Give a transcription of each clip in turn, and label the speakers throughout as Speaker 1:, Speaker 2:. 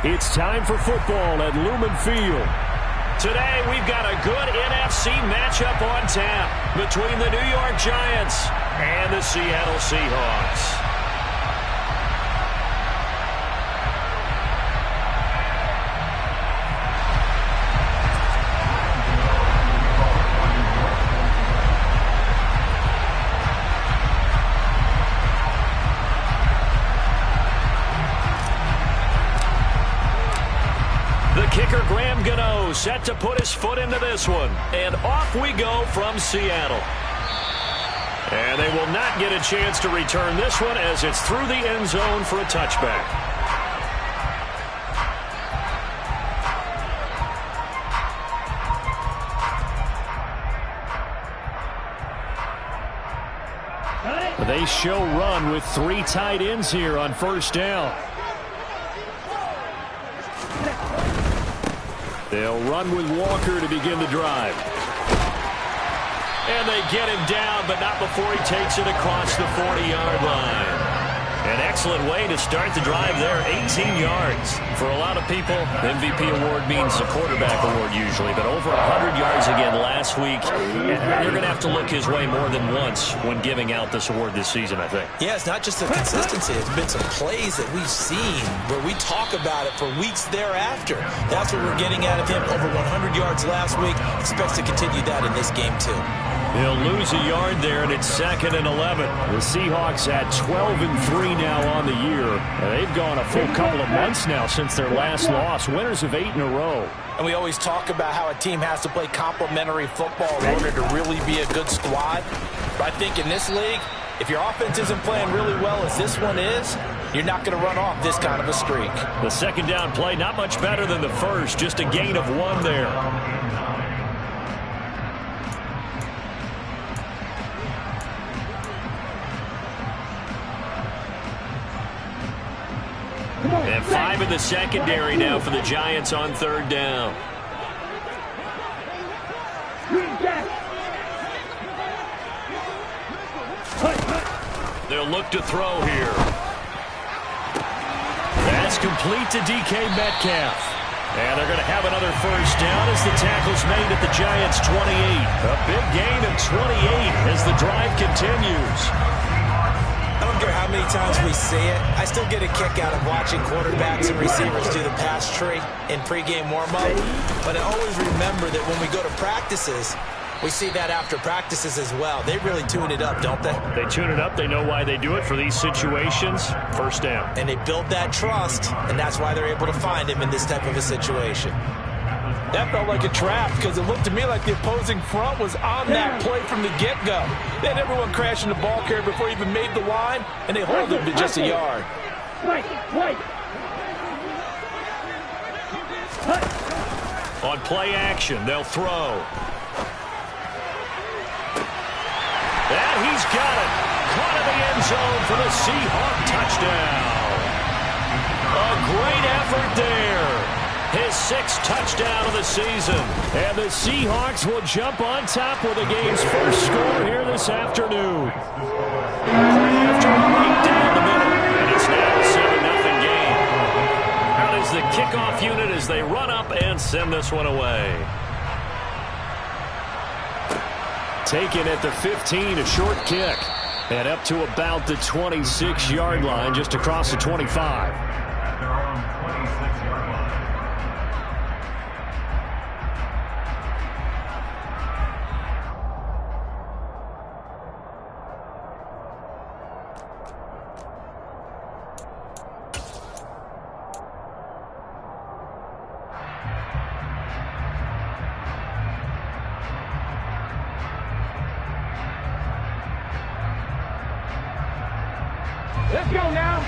Speaker 1: It's time for football at Lumen Field.
Speaker 2: Today, we've got a good NFC matchup on tap between the New York Giants and the Seattle Seahawks. Set to put his foot into this one. And off we go from Seattle. And they will not get a chance to return this one as it's through the end zone for a touchback.
Speaker 1: They show run with 3 tight ends here on first down. They'll run with Walker to begin the drive. And they get him down, but not before he takes it across the 40-yard line. An excellent way to start the drive there, 18 yards. For a lot of people, MVP award means a quarterback award usually, but over 100 yards again last week. They're going to have to look his way more than once when giving out this award this season, I think.
Speaker 3: Yeah, it's not just the consistency. It's been some plays that we've seen where we talk about it for weeks thereafter. That's what we're getting out of him. Over 100 yards last week. Expects to continue that in this game, too.
Speaker 1: He'll lose a yard there, and it's 2nd and 11. The Seahawks at 12-3 now on the year. And they've gone a full couple of months now since their last loss. Winners of 8 in a row.
Speaker 4: And we always talk about how a team has to play complementary football in order to really be a good squad. But I think in this league, if your offense isn't playing really well as this one is, you're not going to run off this kind of a streak.
Speaker 1: The second down play, not much better than the first. Just a gain of 1 there. And 5 in the secondary now for the Giants on 3rd down. They'll look to throw here. That's complete to DK Metcalf. And they're going to have another first down as the tackle's made at the Giants' 28. A big gain of 28 as the drive continues.
Speaker 3: I don't care how many times we see it. I still get a kick out of watching quarterbacks and receivers do the pass tree in pregame warm-up. But I always remember that when we go to practices, we see that after practices as well. They really tune it up, don't they?
Speaker 1: They tune it up. They know why they do it for these situations. First down.
Speaker 3: And they build that trust, and that's why they're able to find him in this type of a situation.
Speaker 4: That felt like a trap because it looked to me like the opposing front was on that play from the get-go. They had everyone crashing the ball carrier before he even made the line, and they hold him to just a yard.
Speaker 1: On play action, they'll throw. And he's got it. Caught in the end zone for the Seahawk touchdown. A great effort there. His 6th touchdown of the season. And the Seahawks will jump on top with the game's first score here this afternoon. After right down the middle, and it's now a 7-0 game. Out is the kickoff unit as they run up and send this one away. Taken at the 15, a short kick. And up to about the 26-yard line, just across the 25.
Speaker 4: Let's go now.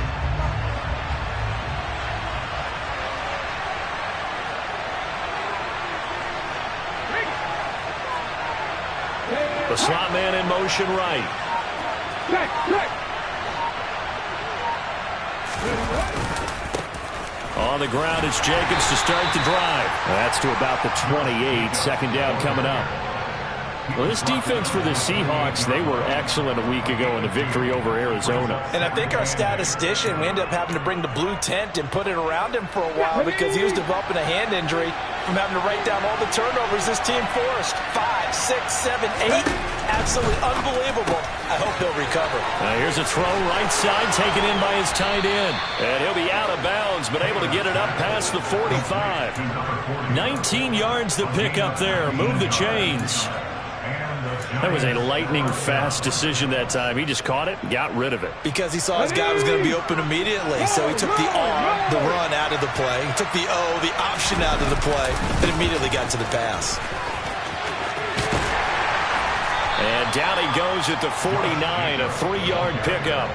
Speaker 1: The slot man in motion right. On the ground, it's Jacobs to start the drive. That's to about the 28. Second down coming up.
Speaker 2: Well, this defense for the Seahawks, they were excellent a week ago in the victory over Arizona.
Speaker 3: And I think our statistician, we ended up having to bring the blue tent and put it around him for a while because he was developing a hand injury from having to write down all the turnovers this team forced. 5, 6, 7, 8. Absolutely unbelievable. I hope he'll recover.
Speaker 2: Here's a throw right side taken in by his tight end. And he'll be out of bounds, but able to get it up past the 45. 19 yards to pick up there. Move the chains. That was a lightning-fast decision that time. He just caught it and got rid of it.
Speaker 3: Because he saw his guy was going to be open immediately, so he took the R, the run, out of the play. He took the O, the option out of the play, and immediately got to the pass.
Speaker 2: And down he goes at the 49, a 3-yard pickup.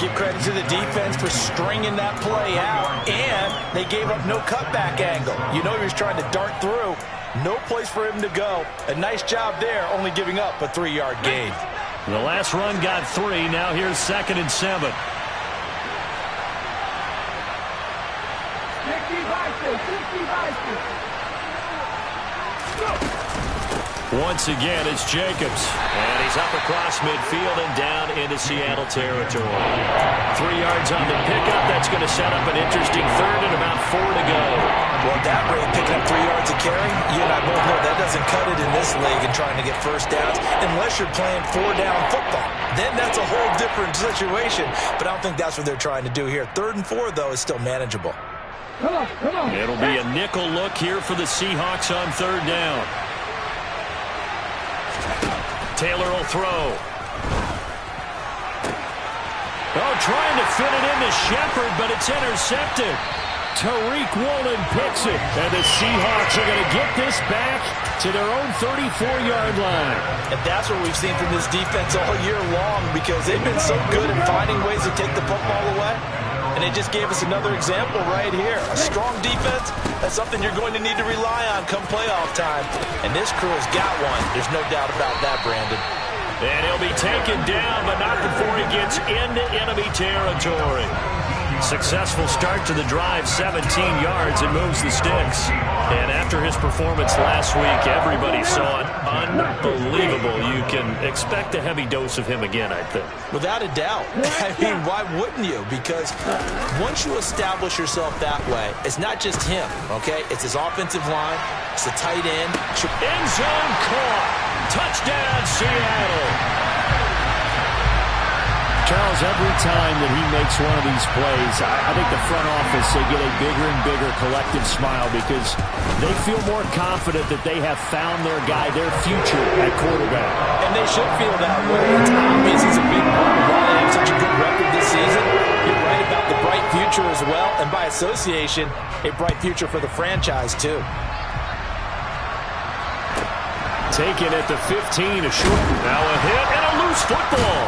Speaker 3: Give credit to the defense for stringing that play out, and they gave up no cutback angle. You know he was trying to dart through. No place for him to go. A nice job there, only giving up a 3-yard gain.
Speaker 2: The last run got 3. Now here's 2nd and 7. Once again, it's Jacobs. And he's up across midfield and down into Seattle territory. 3 yards on the pickup. That's going to set up an interesting 3rd and about 4 to go.
Speaker 3: Well, at that rate, picking up 3 yards of carry, you and I both know that doesn't cut it in this league and trying to get first downs unless you're playing 4-down football. Then that's a whole different situation. But I don't think that's what they're trying to do here. 3rd and 4, though, is still manageable.
Speaker 2: It'll be a nickel look here for the Seahawks on 3rd down. Taylor will throw. Oh, trying to fit it into Shepard, but it's intercepted. Tariq Woolen picks it, and the Seahawks are going to get this back to their own 34-yard line.
Speaker 3: And that's what we've seen from this defense all year long because they've been so good at finding ways to take the football away. And they just gave us another example right here. A strong defense, that's something you're going to need to rely on come playoff time. And this crew has got one. There's no doubt about that, Brandon.
Speaker 2: And he'll be taken down, but not before he gets into enemy territory. Successful start to the drive, 17 yards, and moves the sticks. And after his performance last week, everybody saw it. Unbelievable. You can expect a heavy dose of him again, I think.
Speaker 3: Without a doubt. I mean, why wouldn't you? Because once you establish yourself that way, it's not just him, okay? It's his offensive line. It's the tight end.
Speaker 2: End zone caught. Touchdown, Seattle. Charles, every time that he makes one of these plays, I think the front office, they get a bigger and bigger collective smile because they feel more confident that they have found their guy, their future at quarterback.
Speaker 3: And they should feel that way. It's obvious he's a big part of why they have such a good record this season. You're right about the bright future as well, and by association, a bright future for the franchise too.
Speaker 2: Taken at the 15, a short, now a hit, and a loose football.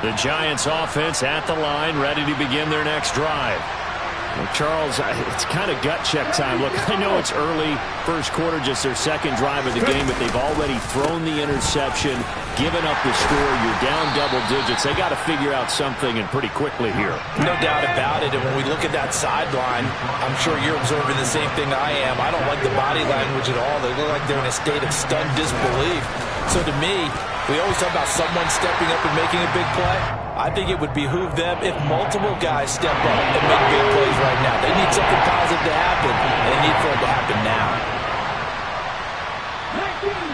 Speaker 2: The Giants offense at the line, ready to begin their next drive. Well, Charles, it's kind of gut check time. Look, I know it's early, first quarter, just their second drive of the game, but they've already thrown the interception, given up the score. You're down double digits. They got to figure out something, and pretty quickly here.
Speaker 3: No doubt about it, and when we look at that sideline, I'm sure you're observing the same thing I am. I don't like the body language at all. They look like they're in a state of stunned disbelief. So to me, we always talk about someone stepping up and making a big play. I think it would behoove them if multiple guys step up and make big plays right now. They need something positive to happen, and they need for it to happen now.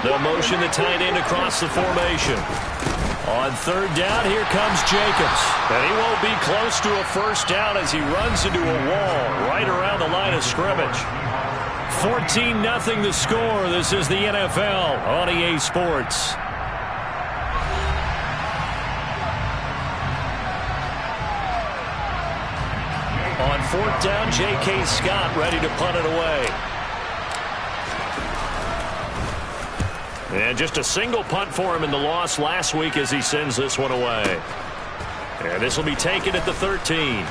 Speaker 2: The motion, the tight end across the formation. On 3rd down, here comes Jacobs. And he won't be close to a first down as he runs into a wall right around the line of scrimmage. 14-0 the score. This is the NFL on EA Sports. On 4th down, J.K. Scott ready to punt it away. And just a single punt for him in the loss last week as he sends this one away. And this will be taken at the 13.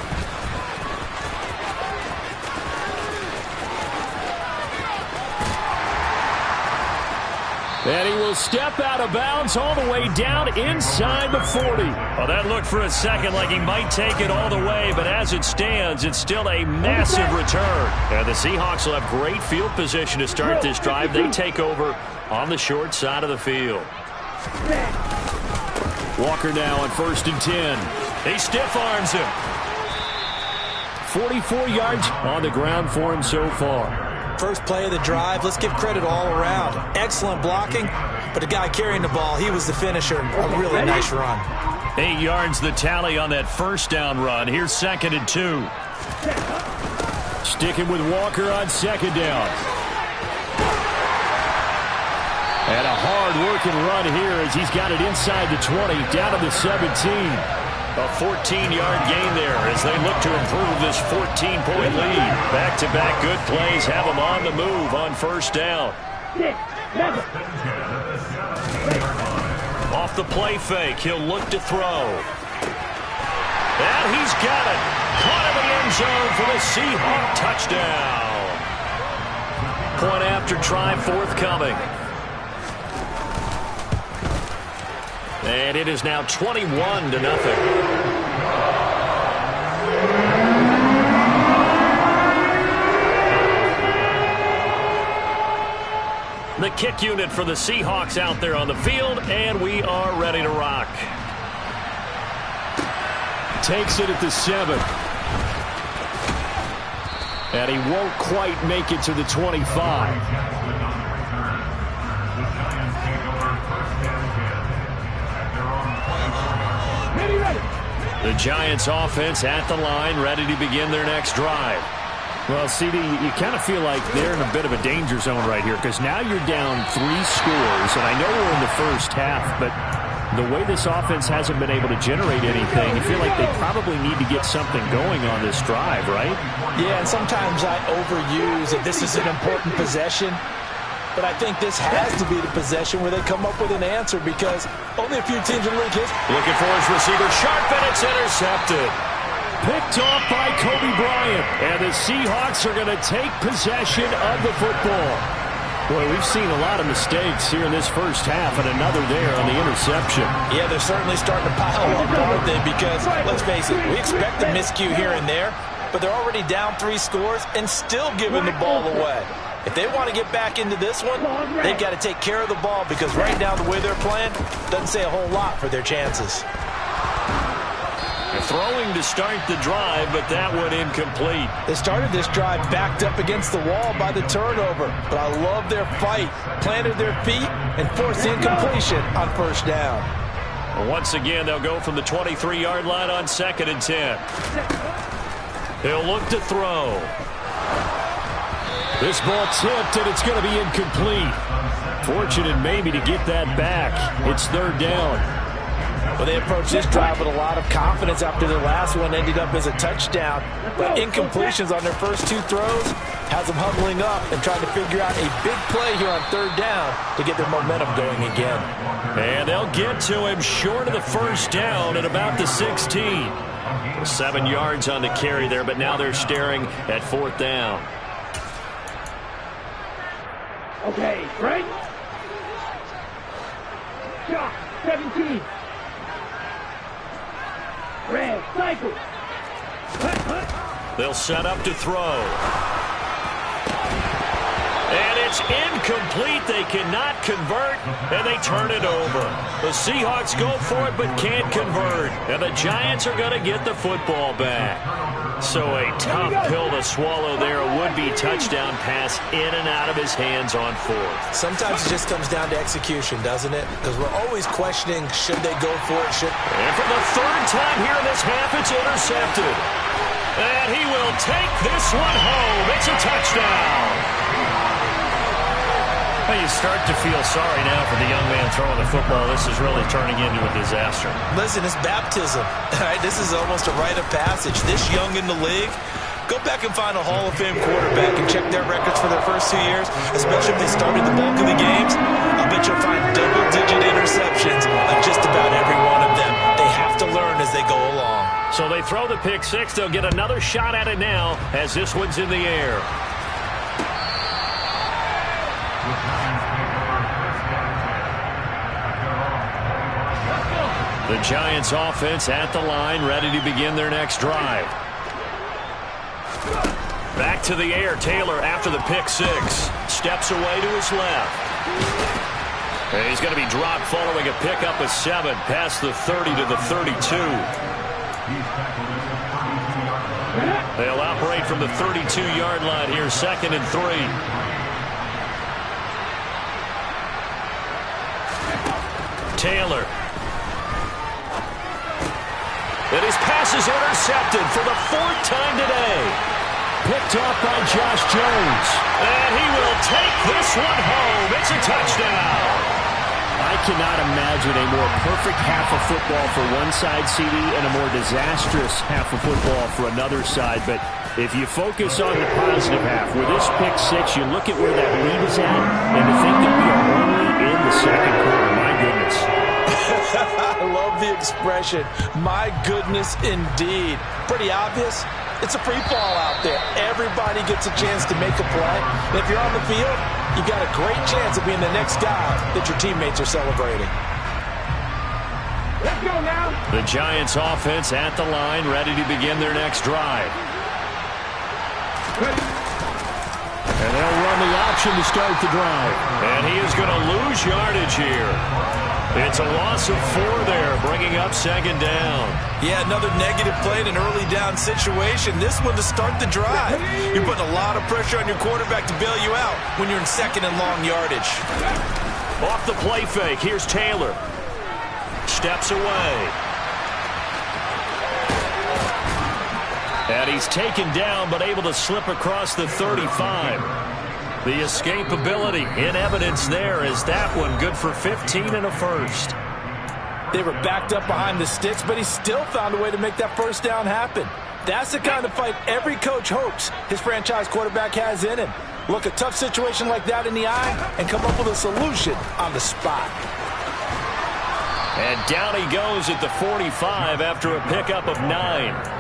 Speaker 2: And he will step out of bounds all the way down inside the 40.
Speaker 1: Well, that looked for a second like he might take it all the way, but as it stands, it's still a massive return. And the Seahawks will have great field position to start this drive. They take over on the short side of the field.
Speaker 2: Walker now on 1st and 10.
Speaker 1: He stiff arms him.
Speaker 2: 44 yards on the ground for him so far.
Speaker 3: First play of the drive, let's give credit all around. Excellent blocking, but the guy carrying the ball, he was the finisher. A really nice run.
Speaker 1: 8 yards the tally on that first down run. Here's 2nd and 2.
Speaker 2: Sticking with Walker on 2nd down. And a hard-working run here as he's got it inside the 20, down to the 17.
Speaker 1: A 14-yard gain there as they look to improve this 14-point lead. Back-to-back good plays have them on the move on 1st down. Off the play fake, he'll look to throw. And he's got it. Caught in the end zone for the Seahawk touchdown. Point after try forthcoming. And it is now 21-0. The kick unit for the Seahawks out there on the field, and we are ready to rock.
Speaker 2: Takes it at the 7. And he won't quite make it to the 25.
Speaker 1: The Giants offense at the line, ready to begin their next drive.
Speaker 2: Well, CD, you kind of feel like they're in a bit of a danger zone right here because now you're down 3 scores, and I know we're in the first half, but the way this offense hasn't been able to generate anything, you feel like they probably need to get something going on this drive, right?
Speaker 3: Yeah, and sometimes I overuse that this is an important possession. But I think this has to be the possession where they come up with an answer because only a few teams in league history.
Speaker 1: Looking for his receiver, sharp, and it's intercepted.
Speaker 2: Picked off by Kobe Bryant. And the Seahawks are going to take possession of the football. Boy, we've seen a lot of mistakes here in this first half, and another there on the interception.
Speaker 3: Yeah, they're certainly starting to pile up, aren't they? Because, let's face it, we expect a miscue here and there, but they're already down 3 scores and still giving the ball away. If they want to get back into this one, they've got to take care of the ball because right now the way they're playing doesn't say a whole lot for their chances.
Speaker 1: They're throwing to start the drive, but that one incomplete.
Speaker 3: They started this drive backed up against the wall by the turnover, but I love their fight, planted their feet, and forced incompletion on 1st down.
Speaker 1: Well, once again, they'll go from the 23-yard line on 2nd and 10. They'll look to throw.
Speaker 2: This ball tipped, and it's going to be incomplete. Fortunate maybe to get that back. It's 3rd down.
Speaker 3: Well, they approached this drive with a lot of confidence after their last one ended up as a touchdown. But incompletions on their first 2 throws has them huddling up and trying to figure out a big play here on 3rd down to get their momentum going again.
Speaker 1: And they'll get to him short of the 1st down at about the 16. 7 yards on the carry there, but now they're staring at 4th down.
Speaker 5: Okay, right? Shot, 17. Red, cycle.
Speaker 1: They'll set up to throw. And it's incomplete. They cannot convert, and they turn it over. The Seahawks go for it but can't convert, and the Giants are going to get the football back. So a tough pill to swallow there. A would-be touchdown pass in and out of his hands on 4th.
Speaker 3: Sometimes it just comes down to execution, doesn't it? Because we're always questioning, should they go for it?
Speaker 1: And for the 3rd time here in this half, it's intercepted. And he will take this one home. It's a touchdown. Well, you start to feel sorry now for the young man throwing the football. This is really turning into a disaster.
Speaker 3: Listen, it's baptism. All right, this is almost a rite of passage. This young in the league, go back and find a Hall of Fame quarterback and check their records for their first 2 years, especially if they started the bulk of the games. I bet you'll find double-digit interceptions on just about every one of them. They have to learn as they go along.
Speaker 1: So they throw the pick 6. They'll get another shot at it now as this one's in the air.
Speaker 2: The Giants offense at the line, ready to begin their next drive. Back to the air, Taylor after the pick six. Steps away to his left. And he's going to be dropped following a pickup of 7 past the 30 to the 32. They'll operate from the 32-yard line here, 2nd and 3. Taylor. And his pass is intercepted for the 4th time today. Picked off by Josh Jones. And he will take this one home. It's a touchdown. I cannot imagine a more perfect half of football for one side, CD, and a more disastrous half of football for another side. But if you focus on the positive half, with this pick six, you look at where that lead is at, and to think that we are only in the 2nd quarter, my goodness.
Speaker 3: I love the expression, my goodness indeed. Pretty obvious. It's a free fall out there. Everybody gets a chance to make a play. And if you're on the field, you got a great chance of being the next guy that your teammates are celebrating.
Speaker 5: Let's go now.
Speaker 2: The Giants offense at the line, ready to begin their next drive. And they'll run the option to start the drive. And he is going to lose yardage here. It's a loss of 4 there, bringing up 2nd down.
Speaker 3: Yeah, another negative play in an early down situation. This one to start the drive. You're putting a lot of pressure on your quarterback to bail you out when you're in 2nd and long yardage.
Speaker 2: Off the play fake, here's Taylor. Steps away. And he's taken down, but able to slip across the 35. The escapability in evidence there is that one good for 15 and a first.
Speaker 3: They were backed up behind the sticks, but he still found a way to make that first down happen. That's the kind of fight every coach hopes his franchise quarterback has in him. Look a tough situation like that in the eye and come up with a solution on the spot.
Speaker 2: And down he goes at the 45 after a pickup of 9.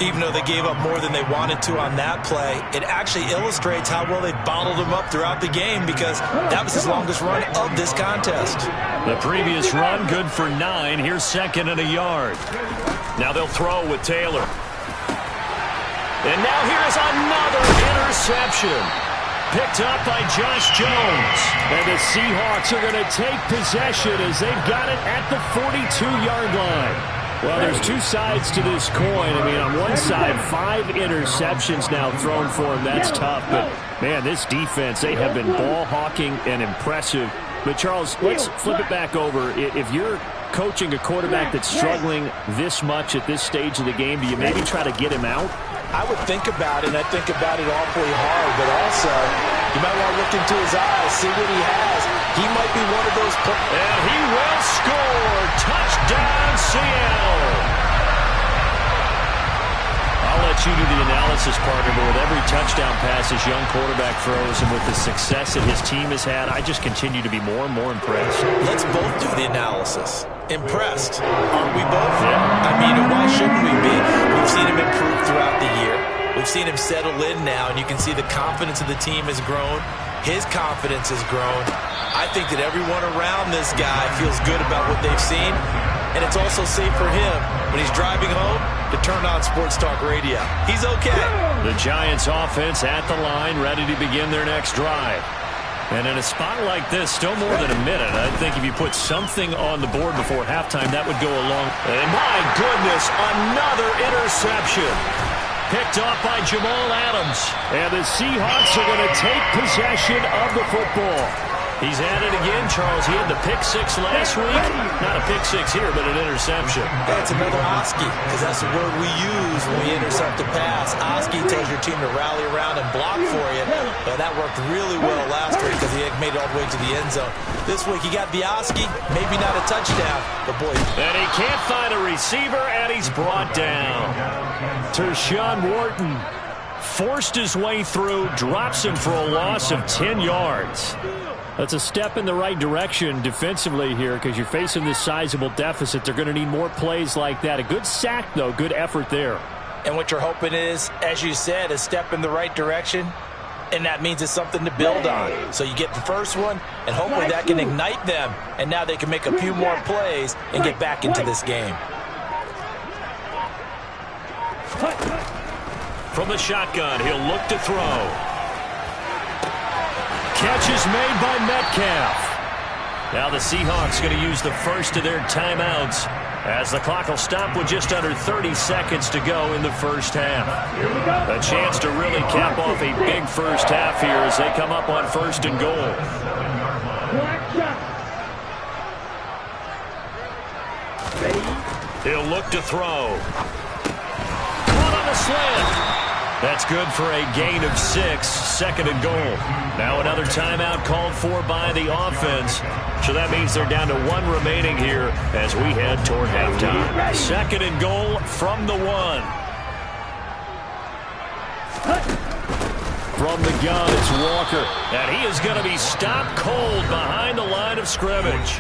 Speaker 3: Even though they gave up more than they wanted to on that play, it actually illustrates how well they bottled him up throughout the game because that was his longest run of this contest.
Speaker 2: The previous run, good for 9. Here's 2nd and a yard. Now they'll throw with Taylor. And now here's another interception. Picked up by Josh Jones. And the Seahawks are going to take possession as they've got it at the 42-yard line. Well, there's 2 sides to this coin. I mean, on one side, 5 interceptions now thrown for him. That's tough. But, man, this defense, they have been ball hawking and impressive. But, Charles, let's flip it back over. If you're coaching a quarterback that's struggling this much at this stage of the game, do you maybe try to get him out?
Speaker 3: I would think about it, and I think about it awfully hard. But also, you might want to look into his eyes, see what he has. He might be one of those players.
Speaker 2: And he will score. Touchdown, Seattle. I'll let you do the analysis, partner, but with every touchdown pass this young quarterback throws and with the success that his team has had, I just continue to be more and more impressed.
Speaker 3: Let's both do the analysis. Impressed. Aren't we both? Yeah. I mean, why shouldn't we be? We've seen him improve throughout the year. We've seen him settle in now, and you can see the confidence of the team has grown. His confidence has grown. I think that everyone around this guy feels good about what they've seen, and it's also safe for him when he's driving home to turn on Sports Talk Radio. He's okay.
Speaker 2: The Giants offense at the line, ready to begin their next drive. And in a spot like this, still more than a minute, I think if you put something on the board before halftime, that would go along. And my goodness, another interception. Picked off by Jamal Adams. And the Seahawks are going to take possession of the football. He's at it again, Charles. He had the pick six last week. Not a pick six here, but an interception.
Speaker 3: That's another Oski, because that's the word we use when we intercept a pass. Oski tells your team to rally around and block for you. But that worked really well last week because he made it all the way to the end zone. This week he got the Oski, maybe not a touchdown, but boy.
Speaker 2: And he can't find a receiver, and he's brought down. Tershawn Wharton forced his way through, drops him for a loss of 10 yards. That's a step in the right direction defensively here because you're facing this sizable deficit. They're going to need more plays like that. A good sack, though. Good effort there.
Speaker 3: And what you're hoping is, as you said, a step in the right direction And that means it's something to build on. So you get the first one, and hopefully that can ignite them. And now they can make a few more plays and get back into this game.
Speaker 1: From the shotgun, he'll look to throw. Catch is made by Metcalf. Now the Seahawks going to use the first of their timeouts as the clock will stop with just under 30 seconds to go in the first half. A chance to really cap off a big first half here as they come up on 1st and goal. He'll look to throw. Caught on the slant. That's good for a gain of 6, 2nd and goal. Now another timeout called for by the offense. So that means they're down to 1 remaining here as we head toward halftime. 2nd and goal from the 1. From the gun, it's Walker. And he is going to be stopped cold behind the line of scrimmage.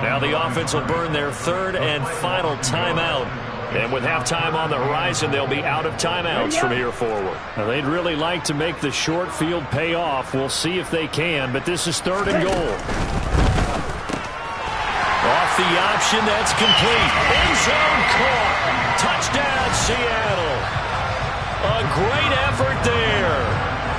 Speaker 1: Now the offense will burn their 3rd and final timeout. And with halftime on the horizon, they'll be out of timeouts from here forward.
Speaker 2: Now, they'd really like to make the short field pay off. We'll see if they can, but this is 3rd and goal.
Speaker 1: Off the option, that's complete. End zone caught. Touchdown, Seattle. A great effort there.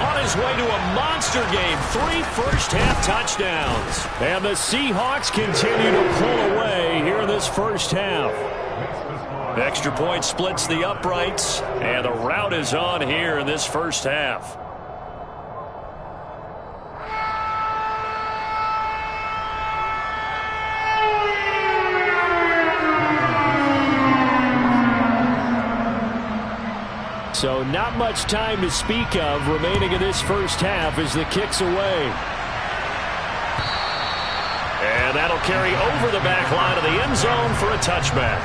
Speaker 1: On his way to a monster game, 3 first-half touchdowns.
Speaker 2: And the Seahawks continue to pull away here in this first half.
Speaker 1: Extra point splits the uprights, and the rout is on here in this first half.
Speaker 2: So not much time to speak of remaining in this first half as the kick's away.
Speaker 1: And that'll carry over the back line of the end zone for a touchback.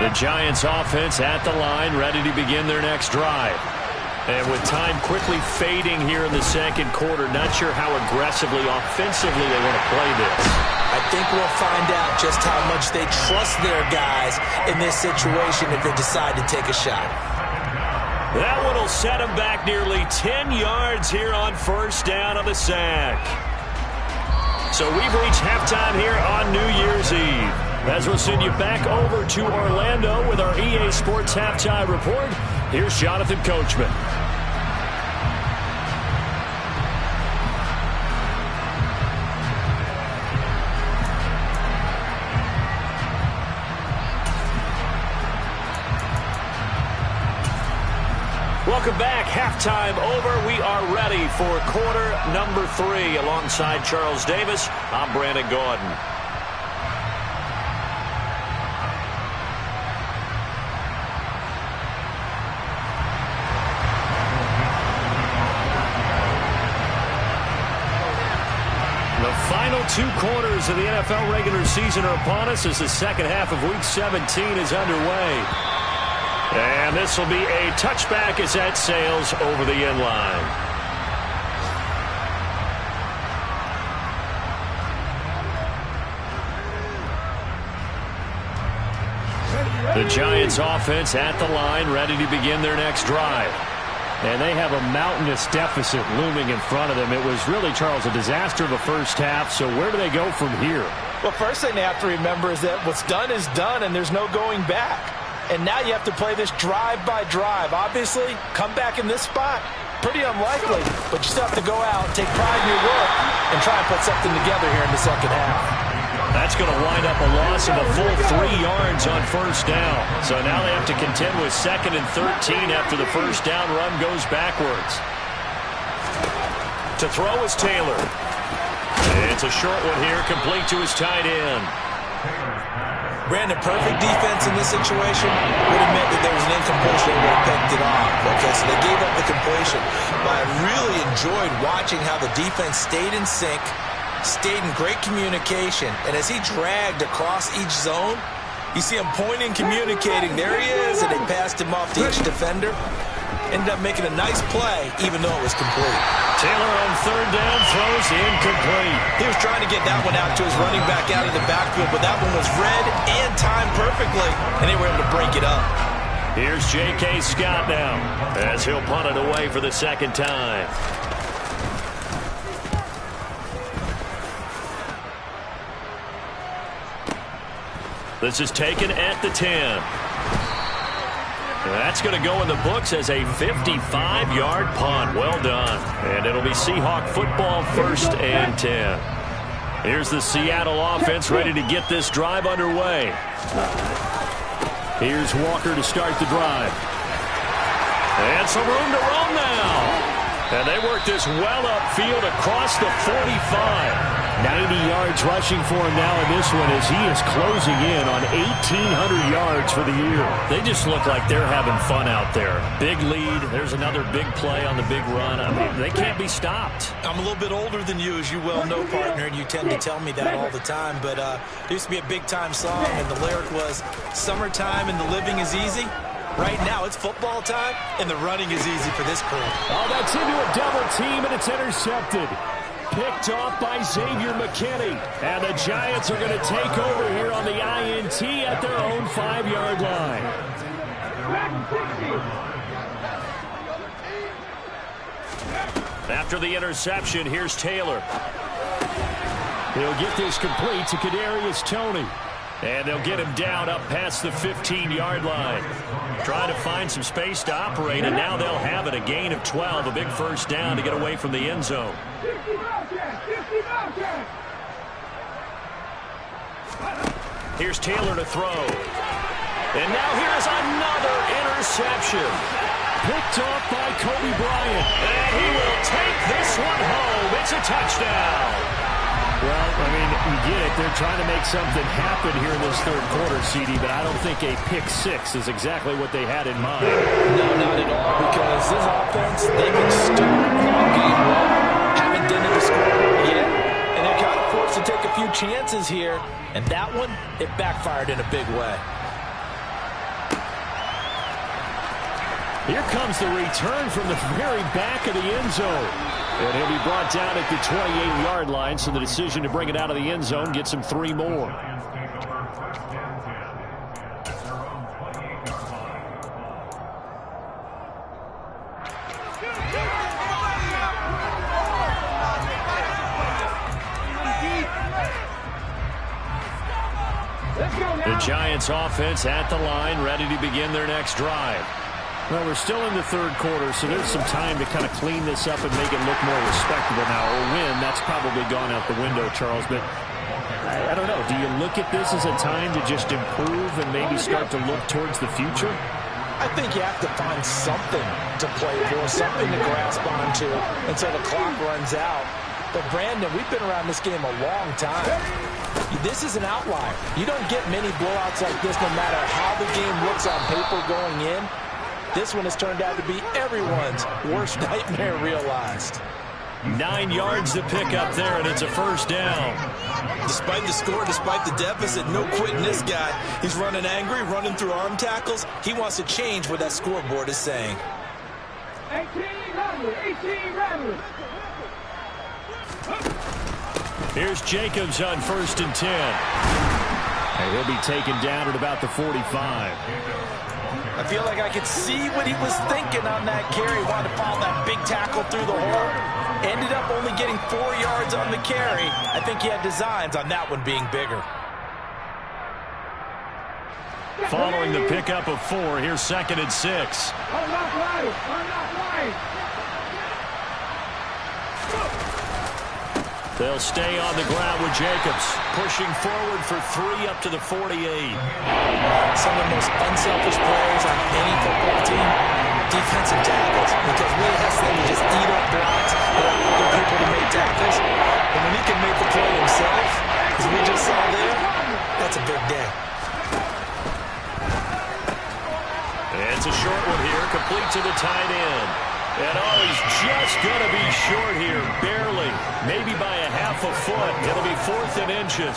Speaker 1: The Giants offense at the line, ready to begin their next drive. And with time quickly fading here in the 2nd quarter, not sure how aggressively, offensively they want to play this.
Speaker 3: I think we'll find out just how much they trust their guys in this situation if they decide to take a shot.
Speaker 1: That one will set them back nearly 10 yards here on 1st down on the sack. So we've reached halftime here on New Year's Eve. As we'll send you back over to Orlando with our EA Sports Halftime Report, here's Jonathan Coachman. Welcome back. Halftime over. We are ready for quarter number 3. Alongside Charles Davis, I'm Brandon Gordon. The final 2 quarters of the NFL regular season are upon us as the 2nd half of Week 17 is underway. And this will be a touchback as that sails over the end line. The Giants offense at the line, ready to begin their next drive.
Speaker 2: And they have a mountainous deficit looming in front of them. It was really, Charles, a disaster of a first half. So where do they go from here?
Speaker 3: Well, first thing they have to remember is that what's done is done, and there's no going back. And now you have to play this drive by drive. Obviously, come back in this spot, pretty unlikely. But you still have to go out, take pride in your work, and try and put something together here in the 2nd half.
Speaker 1: That's going to wind up a loss of a full 3 yards on 1st down. So now they have to contend with 2nd and 13 after the 1st down run goes backwards. To throw is Taylor. It's a short one here, complete to his tight end.
Speaker 3: Brandon, perfect defense in this situation would have meant that there was an incompletion and would have picked it off. Okay, so they gave up the completion. But I really enjoyed watching how the defense stayed in sync, stayed in great communication, and as he dragged across each zone, you see him pointing, communicating. There he is, and they passed him off to each defender. Ended up making a nice play, even though it was complete.
Speaker 1: Taylor on 3rd down, throws incomplete.
Speaker 3: He was trying to get that one out to his running back out of the backfield, but that one was read and timed perfectly, and they were able to break it up.
Speaker 1: Here's J.K. Scott now as he'll punt it away for the second time. This is taken at the 10. That's going to go in the books as a 55-yard punt. Well done. And it'll be Seahawk football, 1st and 10. Here's the Seattle offense ready to get this drive underway. Here's Walker to start the drive. And some room to run now. And they work this well upfield across the 45. 90 yards rushing for him now in this one as he is closing in on 1,800 yards for the year. They just look like they're having fun out there. Big lead. There's another big play on the big run. I mean, they can't be stopped.
Speaker 3: I'm a little bit older than you, as you well know, partner, and you tend to tell me that all the time. But there used to be a big-time song, and the lyric was, "Summertime and the living is easy." Right now, it's football time, and the running is easy for this crew.
Speaker 2: Oh, that's into a double team, and it's intercepted. Picked off by Xavier McKinney. And the Giants are going to take over here on the INT at their own 5-yard line.
Speaker 1: After the interception, here's Taylor.
Speaker 2: He'll get this complete to Kadarius Toney.
Speaker 1: And they'll get him down up past the 15-yard line. Trying to find some space to operate, and now they'll have it. A gain of 12, a big first down to get away from the end zone. Here's Taylor to throw. And now here's another interception.
Speaker 2: Picked off by Kobe Bryant.
Speaker 1: And he will take this one home. It's a touchdown.
Speaker 2: Well, I mean, you get it. They're trying to make something happen here in this third quarter, CD, but I don't think a pick six is exactly what they had in mind.
Speaker 3: No, not at all, because this offense, they can start one game well, haven't done it to score yet, and they're kind of forced to take a few chances here, and that one, it backfired in a big way.
Speaker 2: Here comes the return from the very back of the end zone. And he'll be brought down at the 28-yard line, so the decision to bring it out of the end zone gets him 3 more.
Speaker 1: The Giants offense at the line, ready to begin their next drive.
Speaker 2: Well, we're still in the third quarter, so there's some time to kind of clean this up and make it look more respectable now. Or win, that's probably gone out the window, Charles. But I don't know. Do you look at this as a time to just improve and maybe start to look towards the future?
Speaker 3: I think you have to find something to play for, something to grasp onto until the clock runs out. But, Brandon, we've been around this game a long time. This is an outlier. You don't get many blowouts like this no matter how the game looks on paper going in. This one has turned out to be everyone's worst nightmare realized.
Speaker 1: 9 yards to pick up there, and it's a first down.
Speaker 3: Despite the score, despite the deficit, no quitting this guy. He's running angry, running through arm tackles. He wants to change what that scoreboard is saying.
Speaker 5: 18 rattlers.
Speaker 1: Here's Jacobs on 1st and 10.
Speaker 2: And he'll be taken down at about the 45.
Speaker 3: I feel like I could see what he was thinking on that carry. Wanted to follow that big tackle through the hole. Ended up only getting 4 yards on the carry. I think he had designs on that one being bigger.
Speaker 1: Following the pickup of 4, here's 2nd and 6.
Speaker 5: Unlock line.
Speaker 1: They'll stay on the ground with Jacobs, pushing forward for 3 up to the 48.
Speaker 3: Some of the most unselfish players on any football team, defensive tackles, because Will has them to just eat up blocks, allow other people to make tackles. And when he can make the play himself, as we just saw there, that's a big day.
Speaker 1: It's a short one here, complete to the tight end. And oh, he's just going to be short here, barely, maybe by a half a foot. It'll be 4th and inches.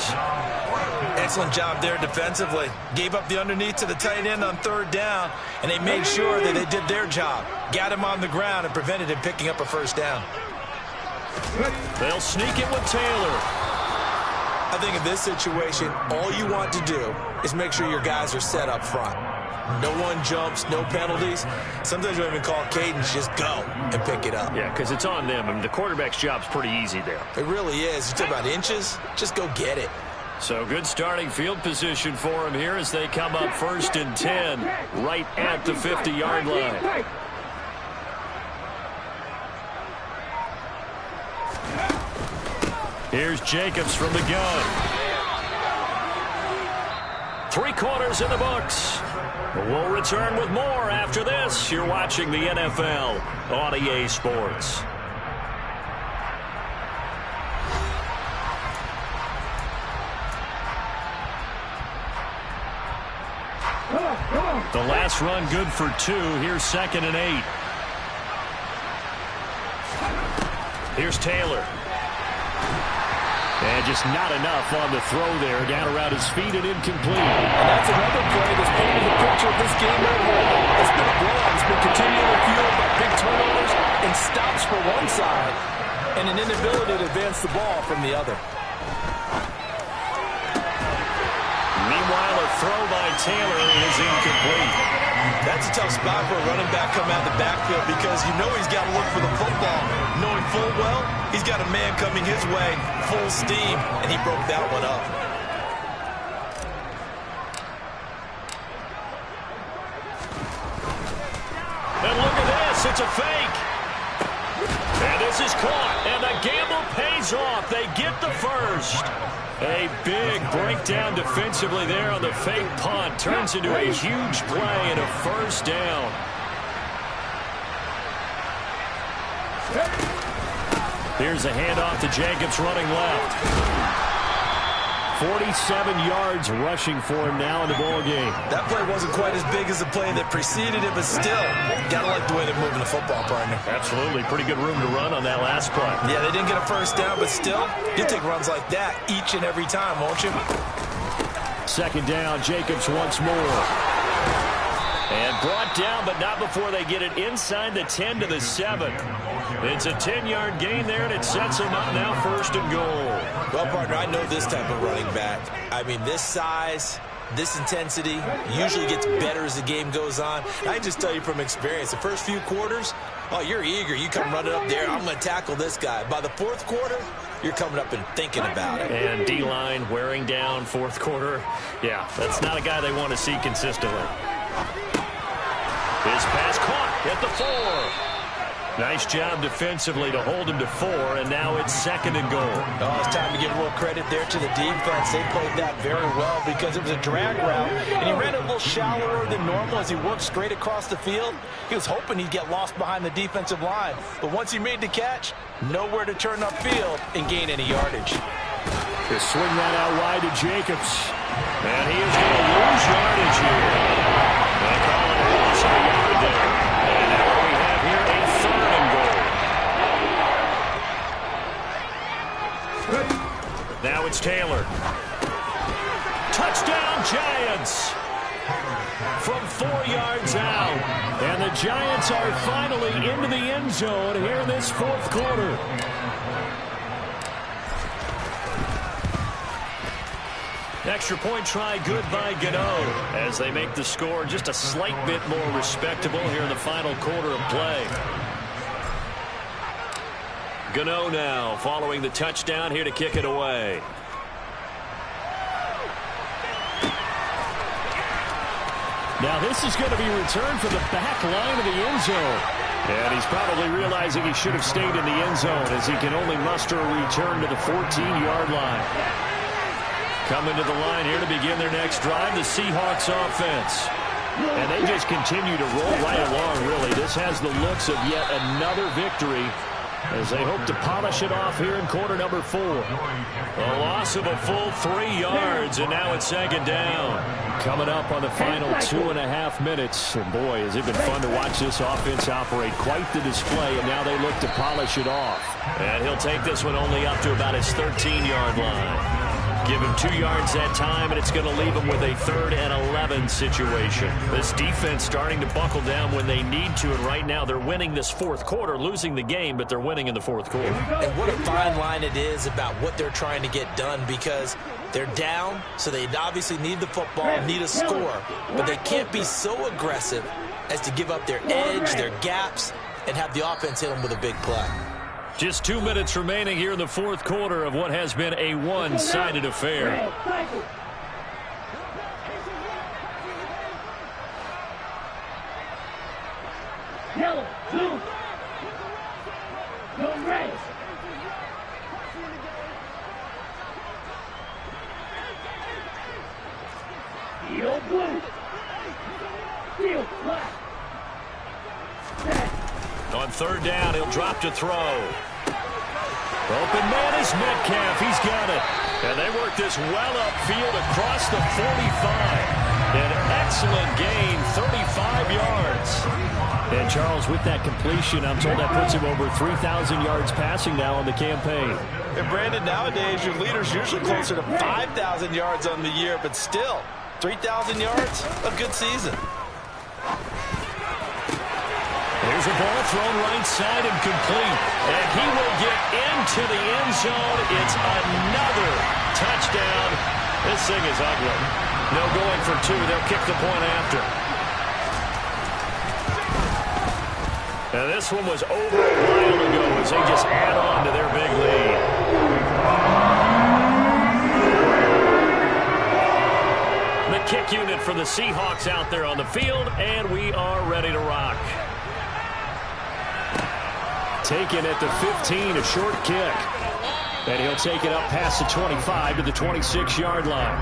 Speaker 3: Excellent job there defensively. Gave up the underneath to the tight end on 3rd down, and they made sure that they did their job. Got him on the ground and prevented him picking up a first down.
Speaker 1: They'll sneak it with Taylor.
Speaker 3: I think in this situation, all you want to do is make sure your guys are set up front. No one jumps, no penalties. Sometimes we don't even call cadence, just go and pick it up.
Speaker 2: Yeah, because it's on them. I mean, the quarterback's job's pretty easy there.
Speaker 3: It really is. You talk about inches, just go get it.
Speaker 2: So good starting field position for him here as they come up 1st and 10 right at the 50-yard line. Here's Jacobs from the gun. 3 quarters in the books. We'll return with more after this. You're watching the NFL on EA Sports. The last run good for 2. Here's 2nd and 8. Here's Taylor. And just not enough on the throw there. Down around his feet and incomplete.
Speaker 4: And that's another play that's painted the picture of this game overall. It's been a blowout. It's been continually fueled by big turnovers and stops for one side and an inability to advance the ball from the other.
Speaker 2: Meanwhile, a throw by Taylor is incomplete.
Speaker 3: That's a tough spot for a running back coming out of the backfield because you know he's got to look for the football, knowing full well he's got a man coming his way, full steam, and he broke that one up.
Speaker 2: And look at this, it's a fake. And this is caught, and the gamble pays off. They get the first. A big breakdown defensively there on the fake punt. Turns into a huge play and a first down. Here's a handoff to Jacobs running left. 47 yards rushing for him now in the ball game.
Speaker 3: That play wasn't quite as big as the play that preceded it, but still, got to like the way they're moving the football, partner.
Speaker 2: Absolutely. Pretty good room to run on that last play.
Speaker 3: Yeah, they didn't get a first down, but still, you take runs like that each and every time, won't you?
Speaker 2: 2nd down, Jacobs once more. And brought down, but not before they get it inside the 10 to the 7. It's a 10-yard gain there, and it sets them up now 1st and goal.
Speaker 3: Well, partner, I know this type of running back. I mean, this size, this intensity usually gets better as the game goes on. I can just tell you from experience, the first few quarters, oh, you're eager. You come running up there, I'm going to tackle this guy. By the 4th quarter, you're coming up and thinking about it.
Speaker 2: And D-line wearing down 4th quarter. Yeah, that's not a guy they want to see consistently. His pass caught at the 4. Nice job defensively to hold him to 4, and now it's 2nd and goal.
Speaker 3: Oh, it's time to give a little credit there to the defense. They played that very well because it was a drag route, and he ran it a little shallower than normal as he worked straight across the field. He was hoping he'd get lost behind the defensive line, but once he made the catch, nowhere to turn upfield and gain any yardage.
Speaker 2: They swing that out wide to Jacobs, and he is going to lose yardage here. They call it a loss of a yard there. And now what we have here, a 3rd and goal. Now it's Taylor. Touchdown, Giants! From 4 yards out. And the Giants are finally into the end zone here in this 4th quarter. Extra point try good by Gano as they make the score just a slight bit more respectable here in the final quarter of play. Gano now following the touchdown here to kick it away. Now this is going to be returned from the back line of the end zone. And he's probably realizing he should have stayed in the end zone as he can only muster a return to the 14-yard line. Coming to the line here to begin their next drive, the Seahawks offense. And they just continue to roll right along, really. This has the looks of yet another victory as they hope to polish it off here in quarter number 4. A loss of a full 3 yards, and now it's 2nd down. Coming up on the final 2.5 minutes. And boy, has it been fun to watch this offense operate. Quite the display, and now they look to polish it off. And he'll take this one only up to about his 13-yard line. Give him 2 yards that time, and it's going to leave him with a 3rd and 11 situation. This defense starting to buckle down when they need to, and right now they're winning this 4th quarter, losing the game, but they're winning in the 4th quarter.
Speaker 3: And what a fine line it is about what they're trying to get done, because They're down, so they obviously need the football, need a score, but they can't be so aggressive as to give up their edge, their gaps, and have the offense hit them with a big play.
Speaker 2: Just 2 minutes remaining here in the fourth quarter of what has been a one-sided affair.
Speaker 5: Yellow, blue, no red. Yellow, blue, steel, black.
Speaker 2: On third down, he'll drop to throw. Open man is Metcalf. He's got it. And they work this well upfield across the 45. An excellent gain, 35 yards. And Charles, with that completion, I'm told that puts him over 3,000 yards passing now on the campaign.
Speaker 4: And Brandon, nowadays your leader's usually closer to 5,000 yards on the year, but still, 3,000 yards, a good season.
Speaker 2: There's a ball thrown right side and complete. And he will get into the end zone. It's another touchdown. This thing is ugly. No going for two. They'll kick the point after. And this one was over a while ago as they just add on to their big lead. The kick unit for the Seahawks out there on the field, and we are ready to rock. Taken at the 15, a short kick. And he'll take it up past the 25 to the 26-yard line.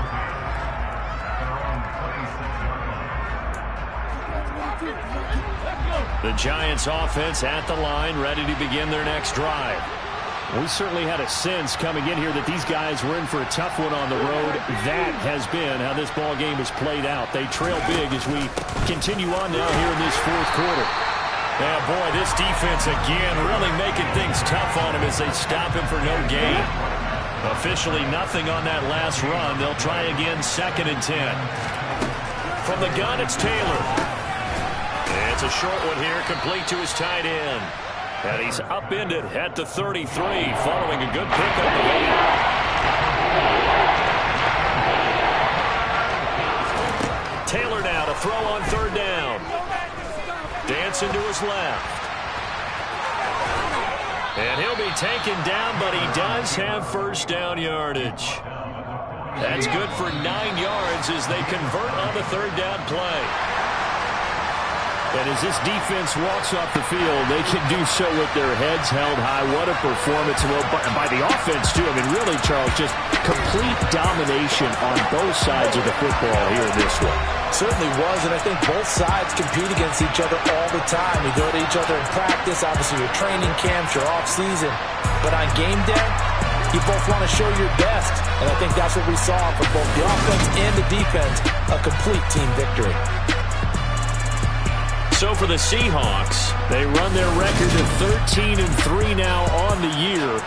Speaker 2: The Giants offense at the line, ready to begin their next drive. We certainly had a sense coming in here that these guys were in for a tough one on the road. That has been how this ball game has played out. They trail big as we continue on now here in this fourth quarter. Yeah, boy, this defense again really making things tough on him as they stop him for no gain. Officially nothing on that last run. They'll try again, 2nd and 10. From the gun, it's Taylor. It's a short one here, complete to his tight end. And he's upended at the 33, following a good pick on the way out. Taylor now to throw on third down. Dancing to his left. And he'll be taken down, but he does have first down yardage. That's good for 9 yards as they convert on the third down play. And as this defense walks off the field, they can do so with their heads held high. What a performance. Well, by the offense, too. I mean, really, Charles, just complete domination on both sides of the football here in this one.
Speaker 3: Certainly was, and I think both sides compete against each other all the time. You go to each other in practice, obviously your training camps, your off-season. But on game day, you both want to show your best. And I think that's what we saw from both the offense and the defense, a complete team victory.
Speaker 2: So for the Seahawks, they run their record to 13-3 now on the year.